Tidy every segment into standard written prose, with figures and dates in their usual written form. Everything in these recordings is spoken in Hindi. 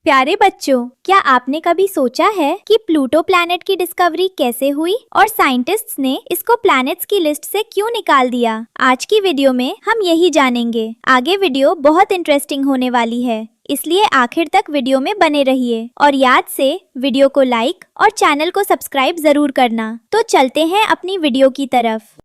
प्यारे बच्चों, क्या आपने कभी सोचा है कि प्लूटो प्लैनेट की डिस्कवरी कैसे हुई और साइंटिस्ट्स ने इसको प्लैनेट्स की लिस्ट से क्यों निकाल दिया? आज की वीडियो में हम यही जानेंगे। आगे वीडियो बहुत इंटरेस्टिंग होने वाली है, इसलिए आखिर तक वीडियो में बने रहिए और याद से वीडियो को लाइक और चैनल को सब्सक्राइब जरूर करना। तो चलते हैं अपनी वीडियो की तरफ।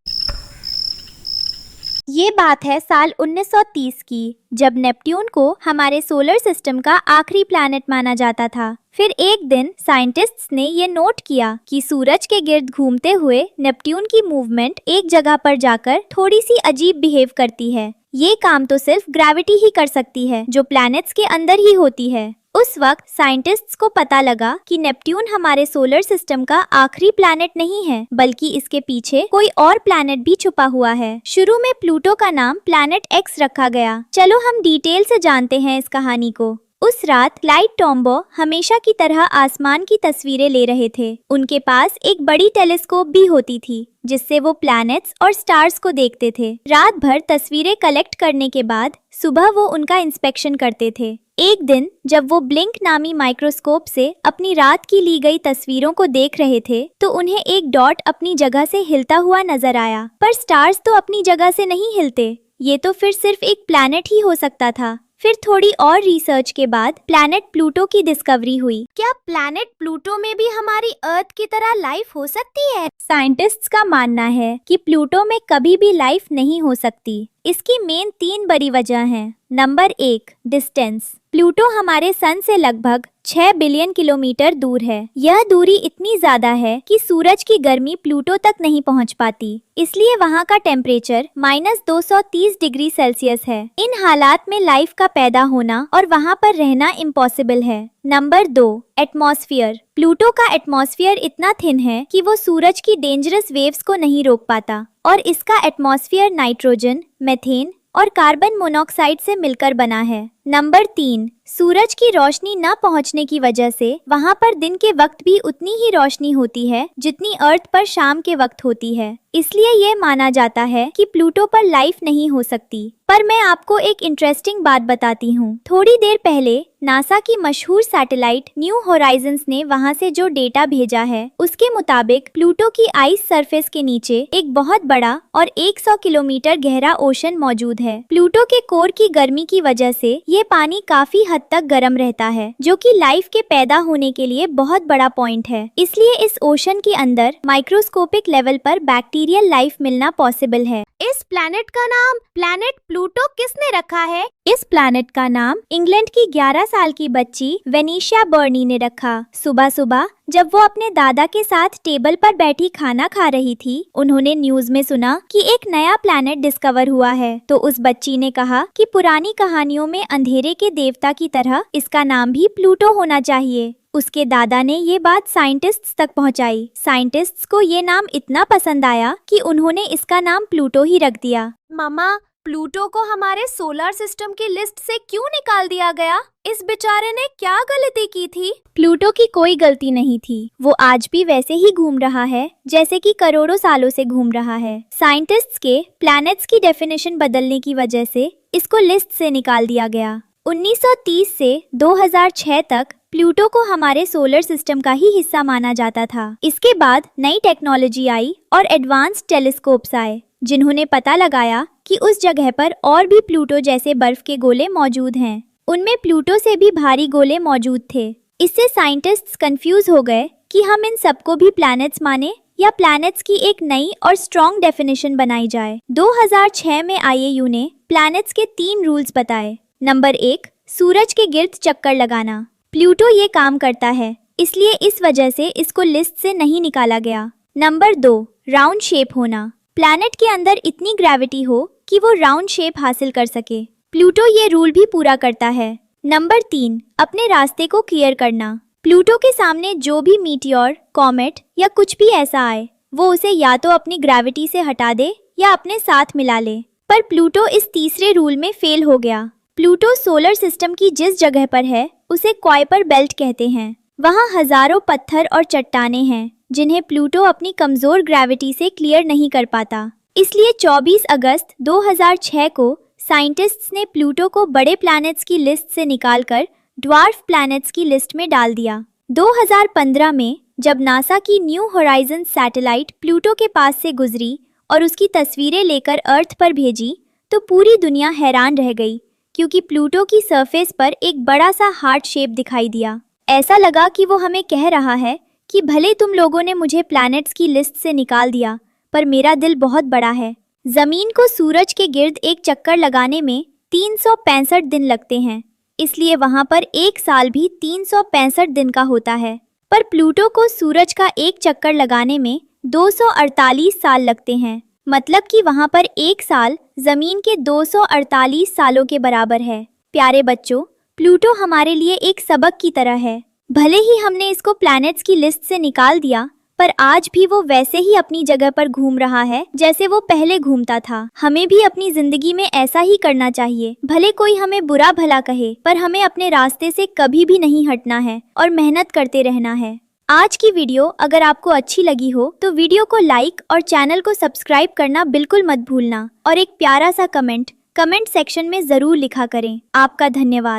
ये बात है साल 1930 की, जब नेपट्यून को हमारे सोलर सिस्टम का आखिरी प्लैनेट माना जाता था। फिर एक दिन साइंटिस्ट्स ने ये नोट किया कि सूरज के गिर्द घूमते हुए नेपट्यून की मूवमेंट एक जगह पर जाकर थोड़ी सी अजीब बिहेव करती है। ये काम तो सिर्फ ग्रेविटी ही कर सकती है, जो प्लैनेट्स के अंदर ही होती है। उस वक्त साइंटिस्ट्स को पता लगा कि नेपट्यून हमारे सोलर सिस्टम का आखिरी प्लैनेट नहीं है, बल्कि इसके पीछे कोई और प्लैनेट भी छुपा हुआ है। शुरू में प्लूटो का नाम प्लैनेट एक्स रखा गया। चलो हम डिटेल से जानते हैं इस कहानी को। उस रात क्लाइड टोम्बो हमेशा की तरह आसमान की तस्वीरें ले रहे थे। उनके पास एक बड़ी टेलीस्कोप भी होती थी, जिससे वो प्लैनेट्स और स्टार्स को देखते थे। रात भर तस्वीरें कलेक्ट करने के बाद सुबह वो उनका इंस्पेक्शन करते थे। एक दिन जब वो ब्लिंक नामी माइक्रोस्कोप से अपनी रात की ली गई तस्वीरों को देख रहे थे, तो उन्हें एक डॉट अपनी जगह से हिलता हुआ नजर आया। पर स्टार्स तो अपनी जगह से नहीं हिलते, ये तो फिर सिर्फ एक प्लैनेट ही हो सकता था। फिर थोड़ी और रिसर्च के बाद प्लैनेट प्लूटो की डिस्कवरी हुई। क्या प्लैनेट प्लूटो में भी हमारी अर्थ की तरह लाइफ हो सकती है? साइंटिस्ट्स का मानना है कि प्लूटो में कभी भी लाइफ नहीं हो सकती। इसकी मेन 3 बड़ी वजह हैं। Number 1, distance. प्लूटो हमारे सन से लगभग 6 बिलियन किलोमीटर दूर है। यह दूरी इतनी ज्यादा है कि सूरज की गर्मी प्लूटो तक नहीं पहुंच पाती, इसलिए वहां का टेम्परेचर -230 डिग्री सेल्सियस है। इन हालात में लाइफ का पैदा होना और वहां पर रहना इम्पॉसिबल है। Number 2, atmosphere. प्लूटो का एटमॉस्फेयर इतना थिन है कि वो सूरज की डेंजरस वेव्स को नहीं रोक पाता, और इसका एटमॉस्फेयर नाइट्रोजन, मीथेन और कार्बन मोनोऑक्साइड से मिलकर बना है। नंबर 3, सूरज की रोशनी न पहुंचने की वजह से वहां पर दिन के वक्त भी उतनी ही रोशनी होती है जितनी अर्थ पर शाम के वक्त होती है। इसलिए ये माना जाता है कि प्लूटो पर लाइफ नहीं हो सकती। पर मैं आपको एक इंटरेस्टिंग बात बताती हूँ। थोड़ी देर पहले नासा की मशहूर सैटेलाइट न्यू होराइजन्स ने वहाँ से जो डेटा भेजा है, उसके मुताबिक प्लूटो की आइस सरफेस के नीचे एक बहुत बड़ा और 100 किलोमीटर गहरा ओशन मौजूद है। प्लूटो के कोर की गर्मी की वजह से ये पानी काफी हद तक गर्म रहता है, जो कि लाइफ के पैदा होने के लिए बहुत बड़ा पॉइंट है। इसलिए इस ओशन के अंदर माइक्रोस्कोपिक लेवल पर बैक्टीरियल लाइफ मिलना पॉसिबल है। इस प्लैनेट का नाम प्लैनेट प्लूटो किसने रखा है? इस प्लैनेट का नाम इंग्लैंड की 11 साल की बच्ची वेनेशिया बर्नी ने रखा। सुबह सुबह जब वो अपने दादा के साथ टेबल पर बैठी खाना खा रही थी, उन्होंने न्यूज में सुना कि एक नया प्लैनेट डिस्कवर हुआ है। तो उस बच्ची ने कहा कि पुरानी कहानियों में अंधेरे के देवता की तरह इसका नाम भी प्लूटो होना चाहिए। उसके दादा ने ये बात साइंटिस्ट्स तक पहुंचाई। साइंटिस्ट्स को ये नाम इतना पसंद आया कि उन्होंने इसका नाम प्लूटो ही रख दिया। मामा, प्लूटो को हमारे सोलर सिस्टम की लिस्ट से क्यों निकाल दिया गया? इस बेचारे ने क्या गलती की थी? प्लूटो की कोई गलती नहीं थी। वो आज भी वैसे ही घूम रहा है जैसे कि करोड़ों सालों से घूम रहा है। साइंटिस्ट्स के प्लैनेट्स की डेफिनेशन बदलने की वजह से इसको लिस्ट से निकाल दिया गया। 1930 से 2006 तक प्लूटो को हमारे सोलर सिस्टम का ही हिस्सा माना जाता था। इसके बाद नई टेक्नोलॉजी आई और एडवांस्ड टेलीस्कोप्स आए, जिन्होंने पता लगाया कि उस जगह पर और भी प्लूटो जैसे बर्फ के गोले मौजूद हैं। उनमें प्लूटो से भी भारी गोले मौजूद थे। इससे साइंटिस्ट्स कंफ्यूज हो गए कि हम इन सबको भी प्लैनेट्स माने या प्लैनेट्स की एक नई और स्ट्रॉन्ग डेफिनेशन बनाई जाए। 2006 में आईएयू ने प्लैनेट्स के 3 रूल्स बताए। नंबर 1, सूरज के गिर्द चक्कर लगाना। प्लूटो ये काम करता है, इसलिए इस वजह से इसको लिस्ट से नहीं निकाला गया। नंबर 2, राउंड शेप होना। प्लैनेट के अंदर इतनी ग्रेविटी हो कि वो राउंड शेप हासिल कर सके। प्लूटो ये रूल भी पूरा करता है। नंबर 3, अपने रास्ते को क्लियर करना। प्लूटो के सामने जो भी मीटियोर, कॉमेट या कुछ भी ऐसा आए, वो उसे या तो अपनी ग्रेविटी से हटा दे या अपने साथ मिला ले। पर प्लूटो इस तीसरे रूल में फेल हो गया। प्लूटो सोलर सिस्टम की जिस जगह पर है, उसे क्वाइपर बेल्ट कहते हैं। वहाँ हजारों पत्थर और चट्टानें हैं, जिन्हें प्लूटो अपनी कमजोर ग्रेविटी से क्लियर नहीं कर पाता। इसलिए 24 अगस्त 2006 को साइंटिस्ट्स ने प्लूटो को बड़े प्लैनेट्स की लिस्ट से निकालकर ड्वार्फ प्लैनेट्स की लिस्ट में डाल दिया। 2015 में जब नासा की न्यू होराइजन सैटेलाइट प्लूटो के पास से गुजरी और उसकी तस्वीरें लेकर अर्थ पर भेजी तो पूरी दुनिया हैरान रह गई, क्योंकि प्लूटो की सरफेस पर एक बड़ा सा हार्ट शेप दिखाई दिया। ऐसा लगा कि वो हमें कह रहा है कि भले तुम लोगों ने मुझे प्लैनेट्स की लिस्ट से निकाल दिया, पर मेरा दिल बहुत बड़ा है। जमीन को सूरज के गिर्द एक चक्कर लगाने में 365 दिन लगते हैं, इसलिए वहां पर एक साल भी 365 दिन का होता है। पर प्लूटो को सूरज का एक चक्कर लगाने में 248 साल लगते हैं, मतलब कि वहां पर एक साल जमीन के 248 सालों के बराबर है। प्यारे बच्चों, प्लूटो हमारे लिए एक सबक की तरह है। भले ही हमने इसको प्लैनेट्स की लिस्ट से निकाल दिया, पर आज भी वो वैसे ही अपनी जगह पर घूम रहा है जैसे वो पहले घूमता था। हमें भी अपनी जिंदगी में ऐसा ही करना चाहिए। भले कोई हमें बुरा भला कहे, पर हमें अपने रास्ते से कभी भी नहीं हटना है और मेहनत करते रहना है। आज की वीडियो अगर आपको अच्छी लगी हो तो वीडियो को लाइक और चैनल को सब्सक्राइब करना बिल्कुल मत भूलना और एक प्यारा सा कमेंट सेक्शन में जरूर लिखा करें। आपका धन्यवाद।